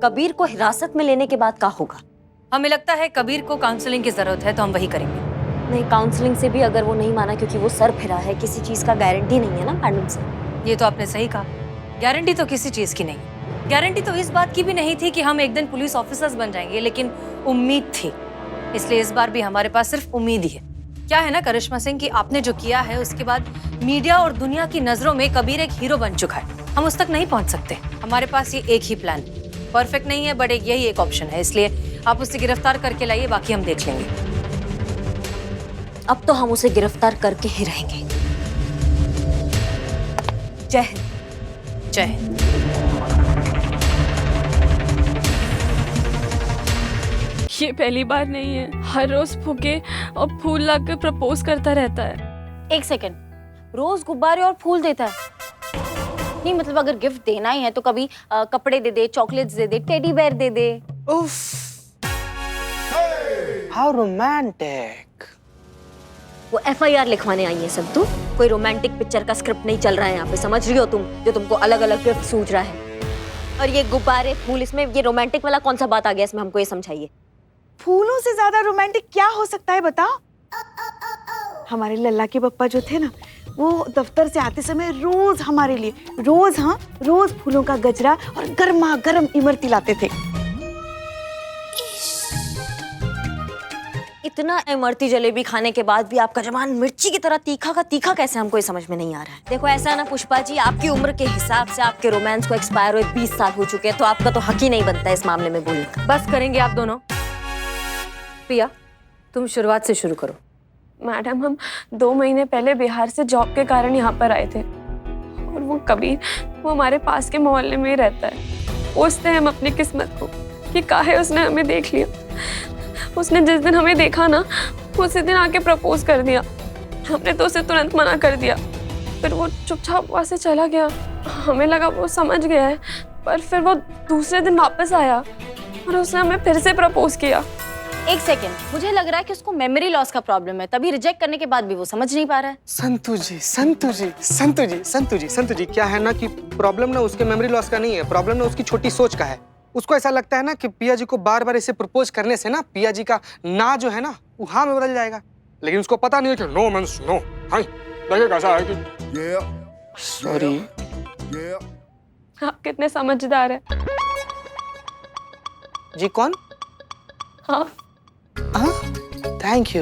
कबीर को हिरासत में लेने के बाद क्या होगा? हमें लगता है कबीर को काउंसलिंग की जरूरत है, तो हम वही करेंगे। नहीं, काउंसलिंग से भी अगर वो नहीं माना क्योंकि वो सर फिरा है, किसी चीज का गारंटी नहीं है ना मैडम से। ये तो आपने सही कहा, गारंटी तो किसी चीज की नहीं। गारंटी तो इस बात की भी नहीं थी कि हम एक दिन पुलिस ऑफिसर्स बन जाएंगे, लेकिन उम्मीद थी। इसलिए इस बार भी हमारे पास सिर्फ उम्मीद ही है। क्या है ना करिश्मा सिंह, कि आपने जो किया है उसके बाद मीडिया और दुनिया की नजरों में कबीर एक हीरो बन चुका है। हम उस तक नहीं पहुंच सकते। हमारे पास ये एक ही प्लान, परफेक्ट नहीं है बट यही एक ऑप्शन है। इसलिए आप उसे गिरफ्तार करके लाइए, बाकी हम देख लेंगे। अब तो हम उसे गिरफ्तार करके ही रहेंगे। जय हिंद। जय हिंद। ये पहली बार नहीं है, हर रोज फूके और फूल लाकर प्रपोज करता रहता है। एक सेकंड, रोज गुब्बारे और फूल देता है? नहीं मतलब अगर गिफ्ट देना ही है तो कभी कपड़े दे दे, चॉकलेट्स दे दे, टेडी बेयर दे दे। उफ, हाउ रोमांटिक। वो FIR लिखवाने आई है संतू। कोई रोमांटिक पिक्चर का स्क्रिप्ट नहीं चल रहा है यहाँ पे, समझ रही हो तुम? जो तुमको अलग अलग गिफ्ट सूझ रहा है। और ये गुब्बारे फूल, इसमें ये रोमांटिक वाला कौन सा बात आ गया इसमें? हमको ये समझाइए। फूलों से ज्यादा रोमांटिक क्या हो सकता है बताओ? हमारे लल्ला के पप्पा जो थे ना, वो दफ्तर से आते समय रोज हमारे लिए रोज फूलों का गजरा और गर्मा गर्म इमरती लाते थे। इतना इमरती जलेबी खाने के बाद भी आपका जबान मिर्ची की तरह तीखा का तीखा कैसे, हमको ये समझ में नहीं आ रहा है। देखो ऐसा है ना पुष्पा जी, आपकी उम्र के हिसाब से आपके रोमांस को एक्सपायर हुए 20 साल हो चुके हैं, तो आपका तो हक ही नहीं बनता है इस मामले में बोलने का। बस करेंगे आप दोनों। प्रिया, तुम शुरुआत से शुरू करो। मैडम, हम 2 महीने पहले बिहार से जॉब के कारण यहाँ पर आए थे और वो कबीर, वो हमारे पास के मोहल्ले में ही रहता है। पूछते हैं हम अपनी किस्मत को कि काहे उसने हमें देख लिया। उसने जिस दिन हमें देखा ना, उसी दिन आके प्रपोज कर दिया। हमने तो उसे तुरंत मना कर दिया, फिर वो चुपचाप वहाँ से चला गया। हमें लगा वो समझ गया है, पर फिर वो दूसरे दिन वापस आया और उसने हमें फिर से प्रपोज किया। एक सेकंड, मुझे लग रहा है कि उसको मेमोरी लॉस का प्रॉब्लम है, तभी रिजेक्ट करने के बाद भी वो समझ नहीं पा रहा है। संतु जी, क्या है ना कि प्रॉब्लम ना उसके मेमोरी लॉस का नहीं है, प्रॉब्लम ना उसकी छोटी सोच का है। उसको ऐसा लगता है ना कि पिया जी को बार बार ऐसे प्रपोज करने से ना पिया जी का ना जो है ना वो हाँ में बदल जाएगा। लेकिन उसको पता नहीं है कि नो मींस नो। हाँ, देखिए कैसा है कि सॉरी। आप कितने समझदार हैं। जी कौन? हाँ, थैंक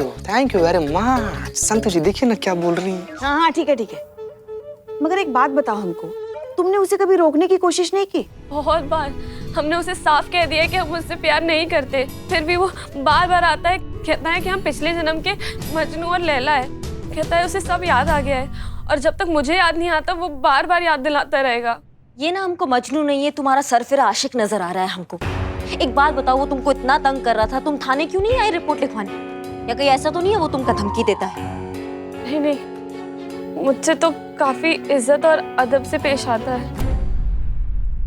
यू वेरी मच। संतु जी देखिए ना क्या बोल रही है। हाँ ठीक है। मगर एक बात बताओ हमको, तुमने उसे कभी रोकने की कोशिश नहीं की? बहुत बार हमने उसे साफ कह दिया कि हम उससे प्यार नहीं करते, फिर भी वो बार बार आता है, कहता है कि हम पिछले जन्म के मजनू और लैला है। कहता है उसे सब याद आ गया है और जब तक मुझे याद नहीं आता वो बार बार याद दिलाता रहेगा। ये ना हमको मजनू नहीं है, तुम्हारा सरफिरा आशिक नजर आ रहा है हमको। एक बात बताओ, वो तुमको इतना तंग कर रहा था, तुम थाने क्यों नहीं आए रिपोर्ट लिखवाने? या कहीं ऐसा तो नहीं है वो तुमको धमकी देता है? नहीं, मुझसे तो काफी इज्जत और अदब से पेश आता है,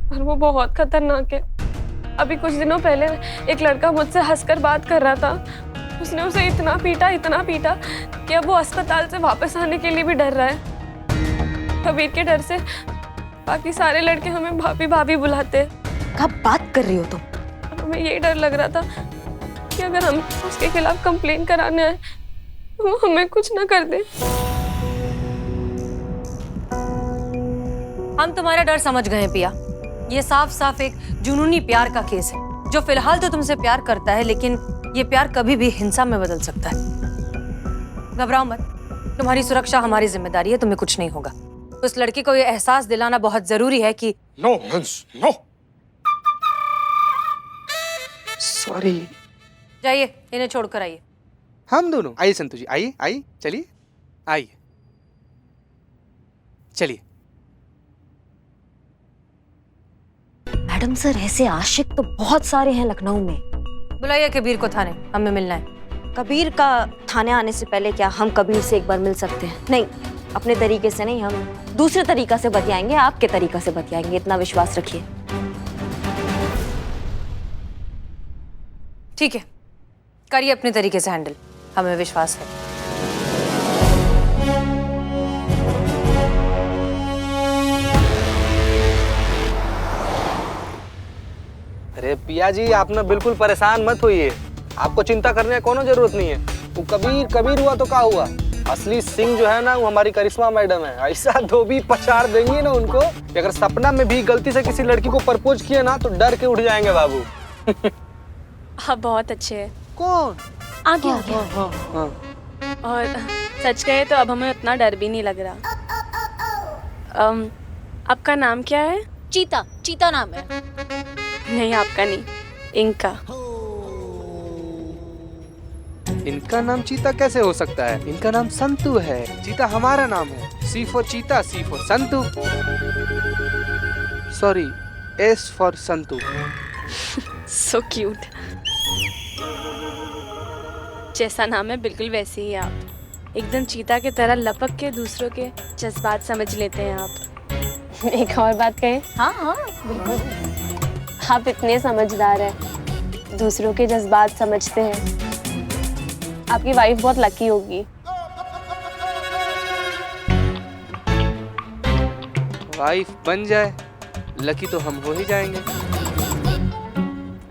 और वो बहुत खतरनाक है। अभी कुछ दिनों पहले एक लड़का मुझसे हंसकर बात कर रहा था, उसने उसे इतना पीटा कि अब वो अस्पताल से वापस आने के लिए भी डर रहा है। कबीर के डर से बाकी सारे लड़के हमें भाभी भाभी बुलाते हैं। क्या बात कर रही हो तुम? हमें यही डर लग रहा था कि अगर हम उसके खिलाफ कंप्लेन कराने आए तो वो हमें कुछ ना कर दे। हम तुम्हारा डर समझ गए हैं पिया। ये साफ साफ एक जुनूनी प्यार का केस है, जो फिलहाल तो तुमसे प्यार करता है, लेकिन ये प्यार कभी भी हिंसा में बदल सकता है। घबराओ मत, तुम्हारी सुरक्षा हमारी जिम्मेदारी है, तुम्हें कुछ नहीं होगा। उस लड़के को ये एहसास दिलाना बहुत जरूरी है कि नो मींस नो। सॉरी। जाइए, इन्हें छोड़कर आइए। हम दोनों आइए संतु जी, आइए चलिए, आइए चलिए। मैडम सर, ऐसे आशिक तो बहुत सारे हैं लखनऊ में। बुलाइए कबीर को थाने, हमें मिलना है। कबीर का थाने आने से पहले क्या हम कबीर से एक बार मिल सकते हैं? नहीं, अपने तरीके से नहीं, हम दूसरे तरीका से बतियाएंगे, आपके तरीका से बतियाएंगे, इतना विश्वास रखिए। ठीक है, करिए अपने तरीके से हैंडल, हमें विश्वास है। अरे पिया जी आप ना बिल्कुल परेशान मत होइए, आपको चिंता करने की कोनो जरूरत नहीं है। वो कबीर कबीर हुआ तो क्या हुआ, असली सिंह जो है ना वो हमारी करिश्मा मैडम है। ऐसा धोबी पछाड़ देंगी ना उनको कि अगर सपना में भी गलती से किसी लड़की को प्रपोज किया ना तो डर के उठ जाएंगे बाबू। आप बहुत अच्छे हैं कौन? आगे आगे हाँ। और सच कहे तो अब हमें उतना डर भी नहीं लग रहा। आपका नाम क्या है? चीता, चीता नाम है। नहीं आपका नहीं, इनका। इनका नाम चीता कैसे हो सकता है? इनका नाम संतु है। चीता हमारा नाम है। C for cheetah, C for Santu, sorry S for Santu. So cute. जैसा नाम है बिल्कुल वैसे ही आप, एकदम चीता की तरह लपक के दूसरों के जज्बात समझ लेते हैं आप। एक और बात कहें? हाँ हाँ बिल्कुल। आप इतने समझदार हैं, दूसरों के जज्बात समझते हैं। आपकी वाइफ बहुत लकी होगी। वाइफ बन जाए, लकी तो हम हो ही जाएंगे।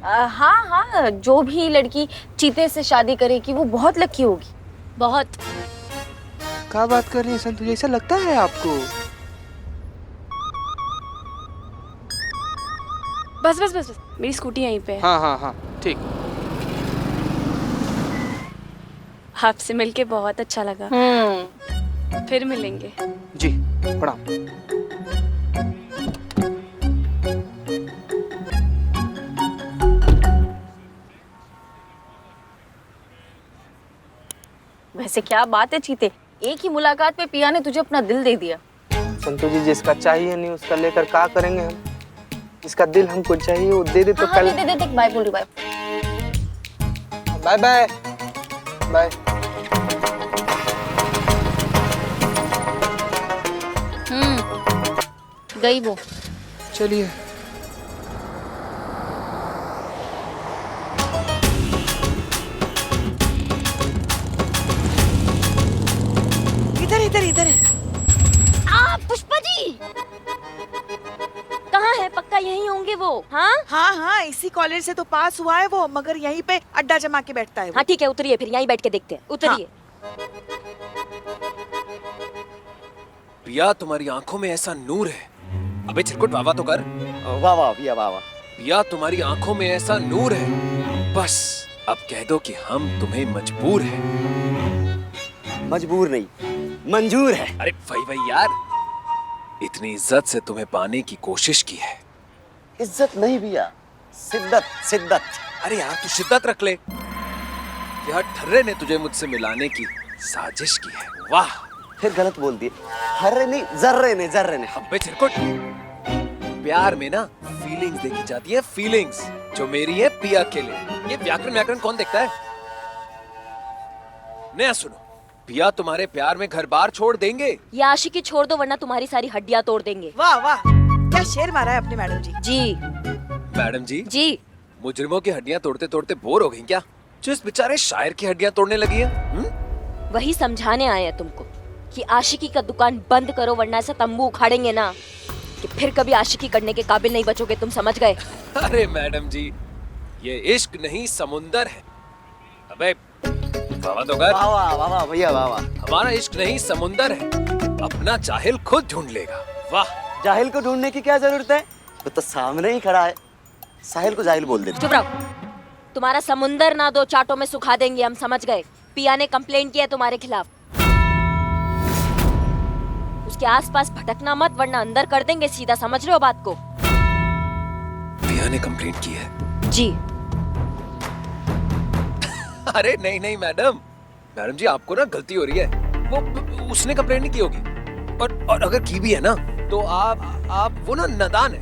हाँ हाँ, जो भी लड़की चीते से शादी करेगी वो बहुत लकी होगी, बहुत। क्या बात कर रही है संतु, ऐसा लगता है आपको? बस बस बस बस, मेरी स्कूटी यहीं पे है। हाँ हाँ हाँ ठीक। आपसे मिलके बहुत अच्छा लगा। फिर मिलेंगे। जी प्रणाम। वैसे क्या बात है चीते, एक ही मुलाकात में पिया ने तुझे अपना दिल दे दिया। संतु जी जिसका चाहिए नहीं उसका लेकर क्या करेंगे हम? इसका दिल हमको चाहिए, वो दे दे तो हाँ, कल। दे दे, बाय बोल रही, बाय। Bye bye bye. गई वो। चलिए। इधर इधर इधर है। पुष्पा जी कहाँ है? पक्का यहीं होंगे वो। हाँ हाँ हाँ, इसी कॉलेज से तो पास हुआ है वो, मगर यहीं पे अड्डा जमा के बैठता है वो। हाँ ठीक है, उतरिए फिर यहीं बैठ के देखते हैं। उतरिए। पिया तुम्हारी आंखों में ऐसा नूर है। अबे चिरकुट वाह वाह तो कर। वाह वाह पिया वाह वाह। पिया तुम्हारी आंखों में ऐसा नूर है, बस अब कह दो कि हम तुम्हें मजबूर हैं। मजबूर नहीं, मंजूर है। अरे वही यार, इतनी इज्जत से तुम्हें पाने की कोशिश की है। इज्जत नहीं पिया, शिद्दत शिद्दत। अरे यार तू शिद्दत रख ले। यह ठर्रे ने तुझे मुझसे मिलाने की साजिश की है। वाह। फिर गलत बोल दिए। हर्रे नहीं, जर्रे ने जर्रे ने। अबे चिरकुट, प्यार में ना फीलिंग्स देखी जाती है, फीलिंग्स जो मेरी है पिया के लिए। ये व्याकरण कौन देखता है? नया सुनो, पिया तुम्हारे प्यार में घर बार छोड़ देंगे। ये आशिकी छोड़ दो वरना तुम्हारी सारी हड्डियां तोड़ देंगे। वाह वाह, क्या शेर मारा है अपने मैडम जी। जी मैडम जी, जी। मुजरिमों की हड्डियां तोड़ते तोड़ते बोर हो गई क्या? जो इस बेचारे शायर की हड्डियां तोड़ने लगी है। वही समझाने आए हैं तुमको कि आशिकी का दुकान बंद करो वरना ऐसा तंबू उखाड़ेंगे ना कि फिर कभी आशिकी करने के काबिल नहीं बचोगे। तुम समझ गए? अरे मैडम जी, ये इश्क नहीं समुंदर है। अबे वाह तो कर। वाह वाह वाह वाह भैया वाह वाह। हमारा इश्क नहीं समुंदर है, अपना जाहिल खुद ढूंढ लेगा। वाह। जाहिल को ढूंढने की क्या जरूरत है, वो तो सामने ही खड़ा है। साहिल को जाहिल बोल देते। चुप रहो। तुम्हारा समुंदर ना दो चाटों में सुखा देंगे, हम समझ गए। पिया ने कंप्लेंट किया है तुम्हारे खिलाफ। उसके आसपास भटकना मत वरना अंदर कर देंगे सीधा, समझ रहे हो बात को? पिया ने कंप्लेंट की है? जी। अरे नहीं नहीं मैडम जी आपको ना गलती हो रही है। वो उसने कंप्लेंट नहीं की होगी, और अगर की भी है ना तो आप वो ना नादान है,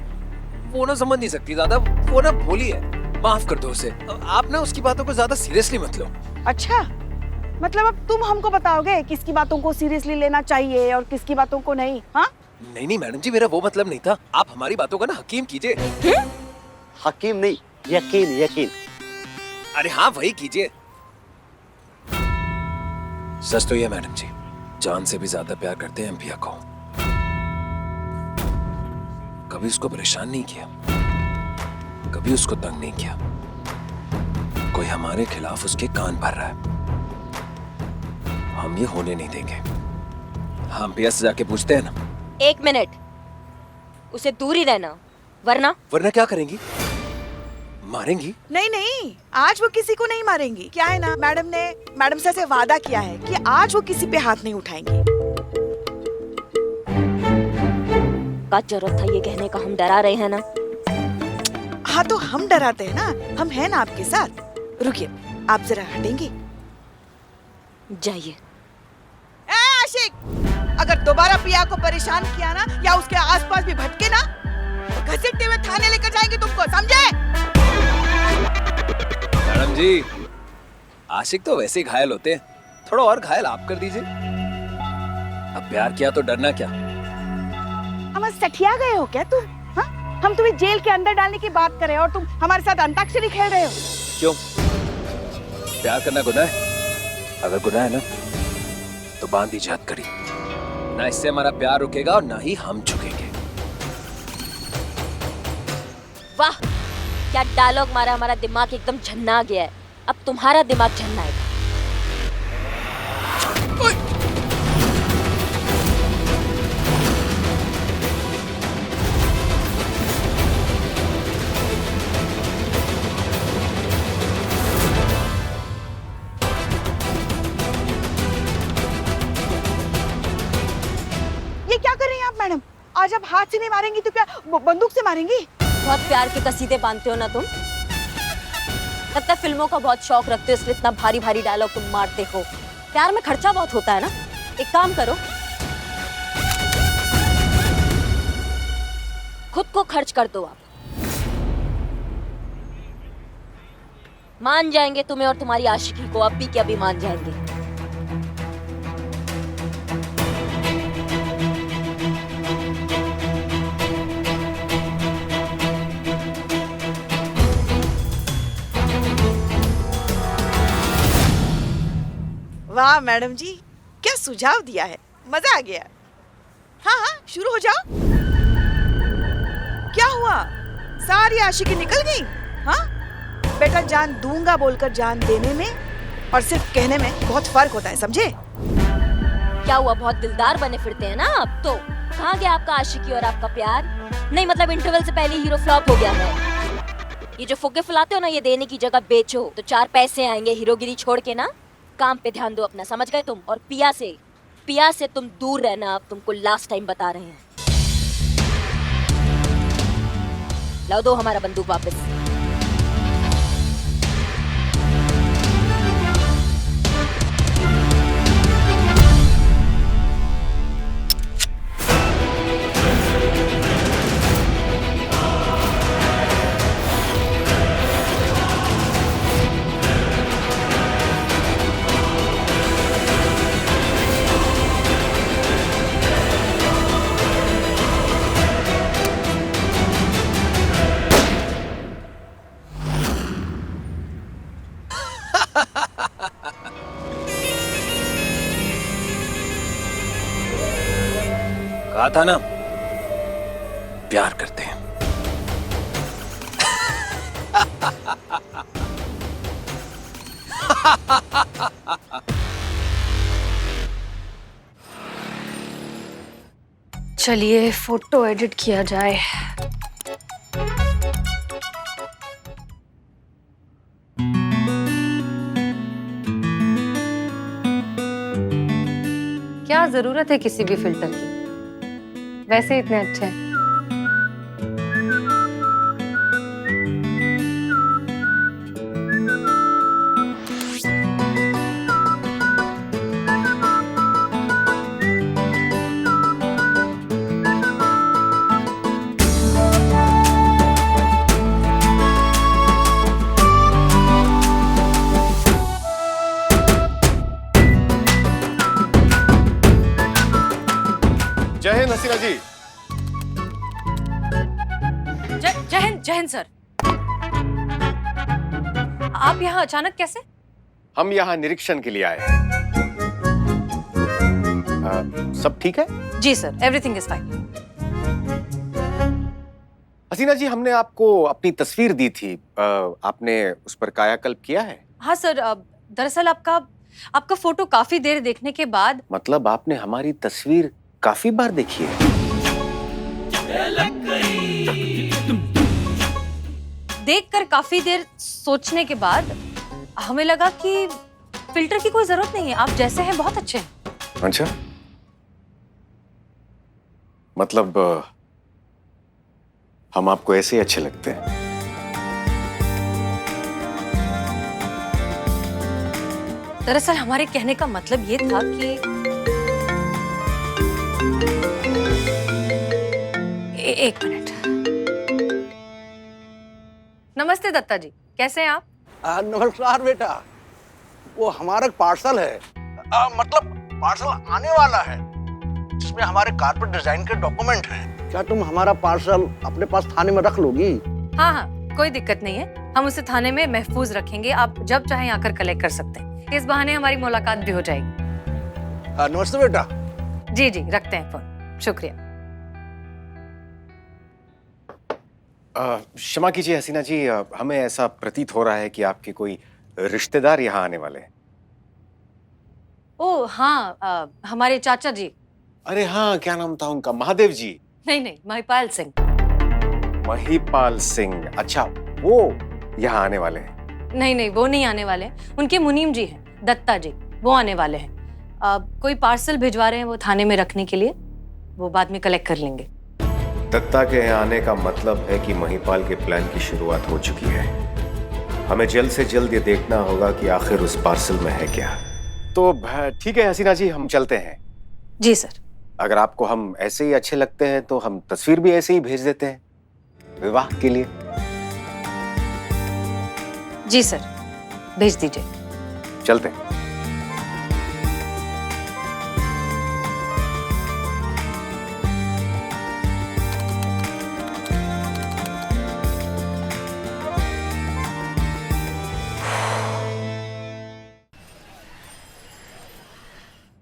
वो ना समझ नहीं सकती ज्यादा, वो ना भोली है। माफ कर दो उसे। आप ना उसकी बातों को ज्यादा सीरियसली मत लो। अच्छा, मतलब अब तुम हमको बताओगे किसकी बातों को सीरियसली लेना चाहिए और किसकी बातों को नहीं? हाँ नहीं मैडम जी, मेरा वो मतलब नहीं था। आप हमारी बातों का ना हकीम कीजिए। हकीम नहीं, यकीन यकीन। अरे हाँ वही कीजिए। सच तो ये मैडम जी, जान से भी ज्यादा प्यार करते हैं हम पिया को। कभी उसको परेशान नहीं किया। कभी उसको तंग नहीं किया। कोई हमारे खिलाफ उसके कान भर रहा है, हम ये होने नहीं देंगे। हम पिया से जाके पूछते हैं ना। 1 मिनट, उसे दूर ही रहना, वरना वरना क्या करेंगी? मारेंगी? नहीं नहीं, आज वो किसी को नहीं मारेंगी। क्या है ना, मैडम से वादा किया है कि आज वो किसी पे हाथ नहीं उठाएंगी। का जरूरत था ये कहने का, हम डरा रहे हैं ना। हाँ तो हम डराते हैं ना, हम हैं ना आपके साथ। रुकिए, आप जरा हटेंगे। जाइए। ए आशिक, अगर दोबारा पिया को परेशान किया ना या उसके आसपास भी भटके ना तो घसीटते हुए थाने लेकर जाएंगे तुमको, समझे? मैडम जी, आशिक तो वैसे ही घायल होते हैं, थोड़ा और घायल आप कर दीजिए। अब प्यार किया तो डरना क्या? हम सठिया गए हो क्या तुम? हाँ? हम तुम्हें जेल के अंदर डालने की बात कर रहे हैं और तुम हमारे साथ अंताक्षरी खेल रहे हो। क्यों? प्यार करना गुनाह है? अगर गुनाह है ना तो बांध दीजिए हथकड़ी। ना इससे हमारा प्यार रुकेगा और ना ही हम झुकेंगे। वाह, क्या डायलॉग मारा, हमारा दिमाग एकदम झन्ना गया है। अब तुम्हारा दिमाग झन्नाएगा। ये क्या कर रही हैं आप मैडम? आज आप हाथ से नहीं मारेंगी तो क्या बंदूक से मारेंगी? बहुत प्यार के कसीदे बांधते हो ना तुम। लगता है फिल्मों का बहुत शौक रखते हो, इसलिए इतना भारी भारी डायलॉग तुम मारते हो। प्यार में खर्चा बहुत होता है ना। एक काम करो, खुद को खर्च कर दो। आप मान जाएंगे तुम्हें और तुम्हारी आशिकी को, अभी के अभी मान जाएंगे। वाह मैडम जी, क्या सुझाव दिया है, मजा आ गया। हाँ हाँ, शुरू हो जाओ। क्या हुआ, सारी आशिकी निकल गई? हाँ बेटा, जान दूंगा बोलकर जान देने में और सिर्फ कहने में बहुत फर्क होता है, समझे? क्या हुआ, बहुत दिलदार बने फिरते हैं ना आप तो। कहाँ गया आपका आशिकी और आपका प्यार? नहीं मतलब इंटरवल से पहले हीरो फ्लॉप हो गया है। ये जो फुग्गे फुलाते हो ना, ये देने की जगह बेचो तो 4 पैसे आएंगे। हीरोगिरी छोड़ के ना काम पे ध्यान दो अपना, समझ गए तुम? और पिया से तुम दूर रहना, अब तुमको लास्ट टाइम बता रहे हैं। लाओ, दो हमारा बंदूक वापस। कहा था ना, प्यार करते हैं। चलिए फोटो एडिट किया जाए। क्या जरूरत है किसी भी फिल्टर की, वैसे इतने अच्छे हैं। जय हिंद हसीना जी। जय हिंद सर। आप यहाँ अचानक कैसे? हम यहाँ निरीक्षण के लिए आए हैं। सब ठीक है? जी सर, एवरीथिंग इज फाइन। हसीना जी, हमने आपको अपनी तस्वीर दी थी, आपने उस पर कायाकल्प किया है? हाँ सर, दरअसल आपका फोटो काफी देर देखने के बाद। मतलब आपने हमारी तस्वीर काफी बार देखी है? देखकर काफी देर सोचने के बाद हमें लगा कि फिल्टर की कोई जरूरत नहीं है, आप जैसे हैं बहुत अच्छे हैं। अच्छा, मतलब हम आपको ऐसे ही अच्छे लगते हैं? दरअसल हमारे कहने का मतलब ये था कि एक मिनट। नमस्ते दत्ता जी, कैसे हैं आप? नमस्कार बेटा, वो हमारा पार्सल है, मतलब पार्सल आने वाला है जिसमें हमारे कारपेट डिजाइन के डॉक्यूमेंट हैं। क्या तुम हमारा पार्सल अपने पास थाने में रख लोगी? हाँ हाँ, कोई दिक्कत नहीं है, हम उसे थाने में महफूज रखेंगे, आप जब चाहें आकर कलेक्ट कर सकते हैं। इस बहाने हमारी मुलाकात भी हो जाएगी। नमस्ते बेटा। जी जी, रखते हैं फोन, शुक्रिया। क्षमा कीजिए हसीना जी, हमें ऐसा प्रतीत हो रहा है कि आपके कोई रिश्तेदार यहाँ आने वाले हैं। ओह हाँ, हमारे चाचा जी। अरे हाँ, क्या नाम था उनका? महादेव जी? नहीं, महिपाल सिंह। महिपाल सिंह, अच्छा, वो यहाँ आने वाले हैं? नहीं, वो नहीं आने वाले हैं, उनके मुनीम जी हैं, दत्ता जी, वो आने वाले हैं। कोई पार्सल भिजवा रहे हैं वो थाने में रखने के लिए, वो बाद में कलेक्ट कर लेंगे। दत्ता के यहाँ आने का मतलब है कि महिपाल के प्लान की शुरुआत हो चुकी है। हमें जल्द से जल्द ये देखना होगा कि आखिर उस पार्सल में है क्या। तो ठीक है हसीना जी, हम चलते हैं। जी सर। अगर आपको हम ऐसे ही अच्छे लगते हैं तो हम तस्वीर भी ऐसे ही भेज देते हैं विवाह के लिए। जी सर, भेज दीजिए। चलते हैं।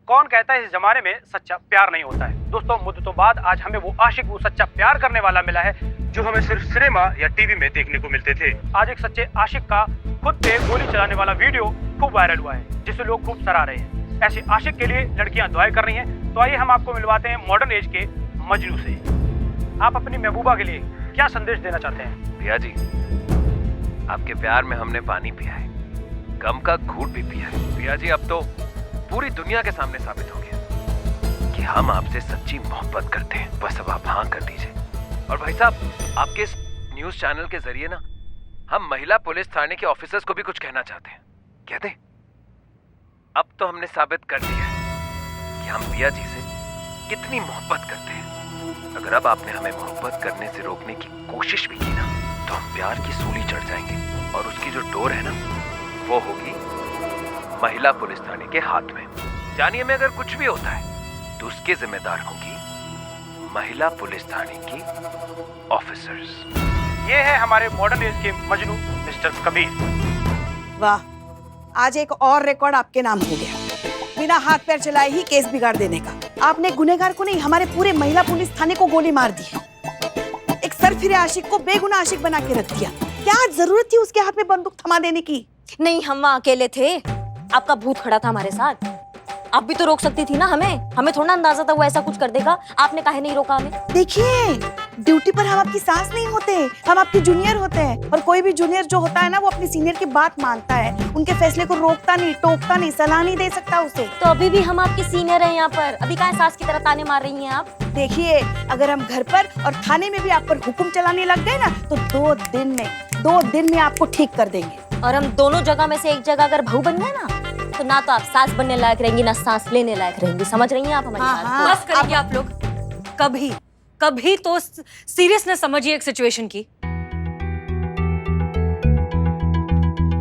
कौन कहता है इस जमाने में सच्चा प्यार नहीं होता है। दोस्तों, मुद्दतों बाद आज हमें वो आशिक, वो सच्चा प्यार करने वाला मिला है जो हमें सिर्फ सिनेमा या टीवी में देखने को मिलते थे। आज एक सच्चे आशिक का खुद पे गोली चलाने वाला वीडियो खूब वायरल हुआ है, जिसे लोग खूब सराह रहे हैं। ऐसे आशिक के लिए लड़कियां दुआएं कर रही हैं। तो आइए हम आपको मिलवाते हैं मॉडर्न एज के मजनू से। आप अपनी महबूबा के लिए क्या संदेश देना चाहते हैं? भैया जी, आपके प्यार में हमने पानी पिया है, गम का घूंट भी पिया है। भैया जी, अब तो पूरी दुनिया के सामने साबित हो गया कि हम आपसे सच्ची मोहब्बत करते हैं। बस अब आप हाँ कर दीजिए। और भाई साहब, आपके इस न्यूज चैनल के जरिए ना हम महिला पुलिस थाने के ऑफिसर्स को भी कुछ कहना चाहते हैं। कहते हैं, अब तो हमने साबित कर दिया है कि हम पिया जी से कितनी मोहब्बत करते हैं। अगर अब आपने हमें मोहब्बत करने से रोकने की कोशिश भी की ना, तो हम प्यार की सूली चढ़ जाएंगे और उसकी जो डोर है ना, वो होगी महिला पुलिस थाने के हाथ में। जानिए, में अगर कुछ भी होता है तो उसके जिम्मेदार होंगी महिला पुलिस थाने की ऑफिसर्स। ये है हमारे मॉडर्न एज के मजनू मिस्टर कबीर। वाह, आज एक और रिकॉर्ड आपके नाम हो गया। बिना हाथ पैर चलाए ही केस बिगाड़ देने का। आपने गुनहगार को नहीं, हमारे पूरे महिला पुलिस थाने को गोली मार दी। एक सरफिरे आशिक को बेगुनाह आशिक बना के रख दिया। क्या जरूरत थी उसके हाथ में बंदूक थमा देने की? नहीं, हम वहाँ अकेले थे, आपका भूत खड़ा था हमारे साथ। आप भी तो रोक सकती थी ना हमें थोड़ा अंदाजा था वो ऐसा कुछ कर देगा। आपने काहे नहीं रोका हमें? देखिए, ड्यूटी पर हम आपकी सास नहीं होते, हम आपके जूनियर होते हैं। और कोई भी जूनियर जो होता है ना, वो अपनी सीनियर की बात मानता है, उनके फैसले को रोकता नहीं, टोकता नहीं, सलाह नहीं दे सकता उसे। तो अभी भी हम आपके सीनियर हैं यहाँ पर, अभी काहे सास की तरह ताने मार रही हैं आप? देखिए, अगर हम घर पर और थाने में भी आप पर हुक्म चलाने लग गए ना, तो 2 दिन में आपको ठीक कर देंगे। और हम दोनों जगह में से एक जगह अगर बहू बन गए ना, तो ना तो आप सांस बनने लायक रहेंगी, ना सांस लेने लायक रहेंगी। समझ रही हैं आप हमारी बात को? बस करिए आप लोग। कभी तो सीरियसनेस समझिए एक सिचुएशन की।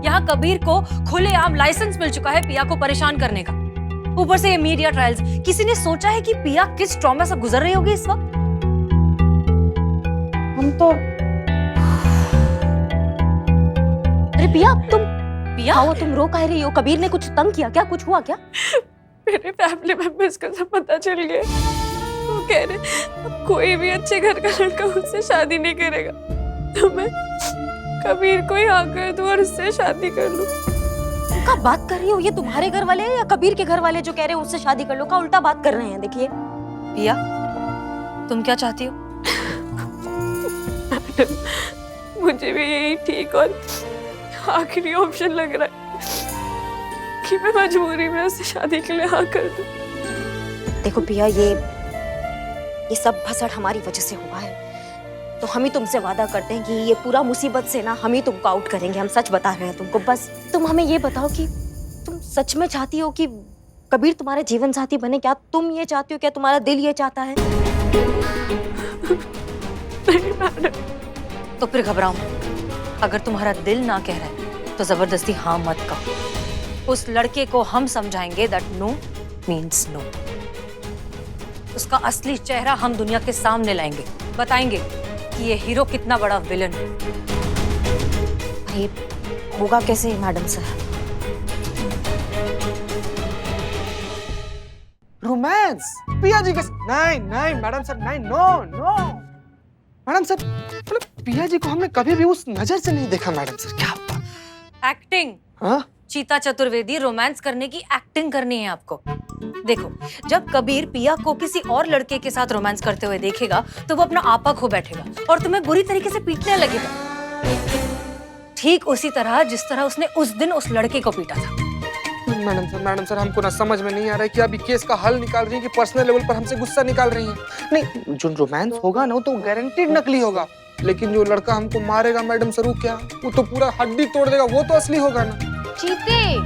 यहाँ कबीर को खुलेआम लाइसेंस मिल चुका है पिया को परेशान करने का। ऊपर से ये मीडिया ट्रायल्स। किसी ने सोचा है कि पिया किस ट्रॉमा से गुजर रही होगी इस वक्त? हम तो अरे पिया, तुम रो कह रही हो? कबीर ने कुछ तंग किया क्या? कुछ हुआ क्या? मेरे फैमिली मेंबर्स को सब पता चल गया, वो कह रहे अब कोई भी अच्छे घर का लड़का उससे शादी नहीं करेगा, तो मैं कबीर को ही हाँ कर दूं और उससे शादी कर लूं। क्या बात कर रही हो? ये तुम्हारे घर वाले या कबीर के घर वाले जो कह रहे हैं उससे शादी कर लो? का उल्टा बात कर रहे हैं। देखिए पिया, तुम क्या चाहती हो? मुझे भी यही ठीक और आखिरी ऑप्शन लग रहा है कि मैं मजबूरी में उससे शादी के लिए हाँ कर दूं। देखो पिया, ये सब भसड़ हमारी वजह से हुआ है, तो हम ही तुमसे वादा करते हैं कि ये पूरा मुसीबत से ना हम ही तुमको आउट करेंगे। हम सच बता रहे हैं तुमको। बस तुम हमें ये बताओ कि तुम सच में चाहती हो कि कबीर तुम्हारे जीवन साथी बने? क्या तुम ये चाहती हो? क्या तुम्हारा दिल ये चाहता है? नहीं मैडम। तो फिर घबराओ मत। अगर तुम्हारा दिल ना कह रहा है तो जबरदस्ती हाँ मत कहो। उस लड़के को हम समझाएंगे दैट नो मीन्स नो। उसका असली चेहरा हम दुनिया के सामने लाएंगे, बताएंगे कि ये हीरो कितना बड़ा विलन है। ये होगा कैसे मैडम सर? रोमांस पिया जी के नहीं नहीं मैडम सर, नहीं, नो नो मैडम सर, मतलब पिया जी को हमने कभी भी उस नजर से नहीं देखा मैडम सर। क्या एक्टिंग? हाँ? चीता चतुर्वेदी, रोमांस करने की एक्टिंग करनी है आपको। देखो, जब कबीर पिया को किसी और लड़के के साथ रोमांस करते हुए देखेगा तो वो अपना आपा खो बैठेगा और तुम्हें बुरी तरीके से पीटने लगेगा, ठीक उसी तरह जिस तरह उसने उस दिन उस लड़के को पीटा था। मैडम सर हमको ना समझ में नहीं आ रहा है कि अभी केस का हल निकाल रही है कि पर्सनल लेवल पर हमसे गुस्सा निकाल रही है। नहीं, जो रोमांस होगा ना वो तो गारंटीड नकली होगा, लेकिन जो लड़का हमको मारेगा मैडम सर, वो क्या, वो तो पूरा हड्डी तोड़ देगा, वो तो असली होगा ना। चीते,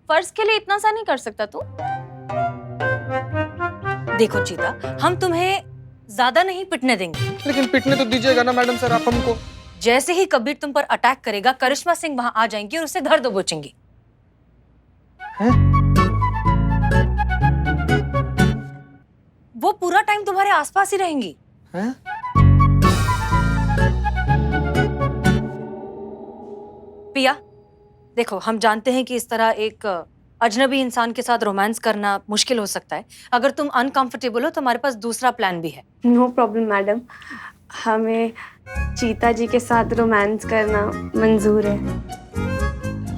फर्ज के लिए इतना सा नहीं कर सकता तू? देखो चीता, हम तुम्हें ज्यादा नहीं पिटने देंगे, लेकिन पिटने तो दीजिएगा ना मैडम सर आप हमको। जैसे ही कबीर तुम पर अटैक करेगा, करिश्मा सिंह वहां आ जाएंगी और उसे धर दबोचेंगी। वो पूरा टाइम तुम्हारे आसपास ही रहेंगी। हैं? पिया, देखो, हम जानते हैं कि इस तरह एक अजनबी इंसान के साथ रोमांस करना मुश्किल हो सकता है। अगर तुम अनकंफर्टेबल हो तो हमारे पास दूसरा प्लान भी है। नो प्रॉब्लम मैडम, हमें चीता जी के साथ रोमांस करना मंजूर है,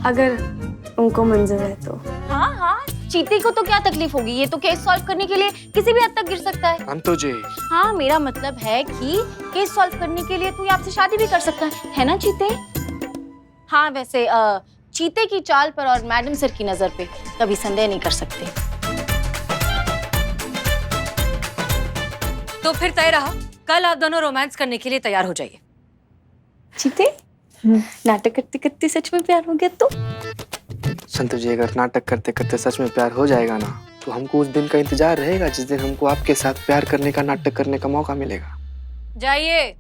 अगर उनको मंजूर है तो। हाँ हाँ, चीते को तो क्या तकलीफ होगी? ये तो केस सॉल्व करने के लिए किसी भी हद तक गिर सकता है। हम तो जी। हाँ, मेरा मतलब है कि केस सॉल्व करने के लिए तू आपसे शादी भी कर सकता है ना चीते? हाँ, वैसे चीते की चाल पर और मैडम सर की नजर पे कभी संदेह नहीं कर सकते। तो फिर तय रहा, कल आप दोनों रोमांस करने के लिए तैयार हो जाइए। चीते, नाटक करते करते सच में प्यार हो गया तो? संतु जी, अगर नाटक करते करते सच में प्यार हो जाएगा ना, तो हमको उस दिन का इंतजार रहेगा जिस दिन हमको आपके साथ प्यार करने का, नाटक करने का मौका मिलेगा। जाइए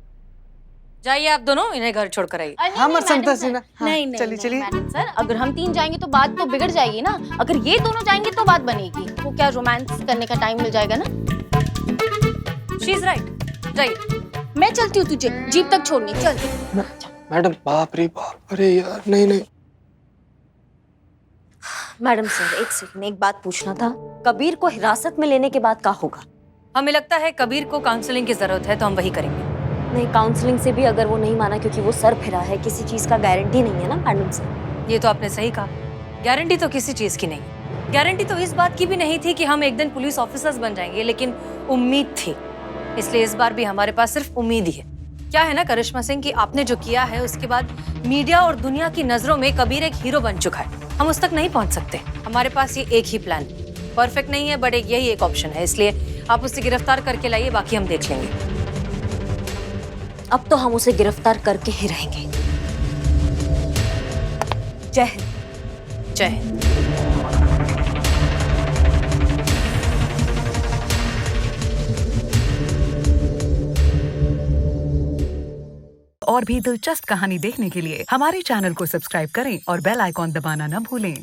जाइए, आप दोनों इन्हें घर छोड़कर आइए। हाँ, संतोष जी ना। नहीं नहीं, चलिए चलिए मैडम सर, अगर हम तीन जाएंगे तो बात तो बिगड़ जाएगी ना। अगर ये दोनों जाएंगे तो बात बनेगी। वो क्या रोमांस करने का टाइम मिल जाएगा ना। शी इज राइट, जाइए। मैं चलती हूँ तुझे जीप तक छोड़ने, चल। मैडम, बाप रे बाप, अरे यार, नहीं नहीं। मैडम सर, एक सेकंड, एक बात पूछना था। कबीर को हिरासत में लेने के बाद क्या होगा? हमें लगता है कबीर को काउंसलिंग की जरूरत है, तो हम वही करेंगे। नहीं, काउंसलिंग से भी अगर वो नहीं माना क्योंकि वो सर फिरा है, किसी चीज का गारंटी नहीं है ना मैडम सर। ये तो आपने सही कहा, गारंटी तो किसी चीज की नहीं। गारंटी तो इस बात की भी नहीं थी कि हम एक दिन पुलिस ऑफिसर्स बन जाएंगे, लेकिन उम्मीद थी। इसलिए इस बार भी हमारे पास सिर्फ उम्मीद ही है। क्या है ना करिश्मा सिंह, कि आपने जो किया है उसके बाद मीडिया और दुनिया की नजरों में कबीर एक हीरो बन चुका है। हम उस तक नहीं पहुंच सकते। हमारे पास ये एक ही प्लान, परफेक्ट नहीं है बट यही एक ऑप्शन है। इसलिए आप उसे गिरफ्तार करके लाइए, बाकी हम देख लेंगे। अब तो हम उसे गिरफ्तार करके ही रहेंगे। जय हिंद। जय हिंद। और भी दिलचस्प कहानी देखने के लिए हमारे चैनल को सब्सक्राइब करें और बेल आइकॉन दबाना न भूलें।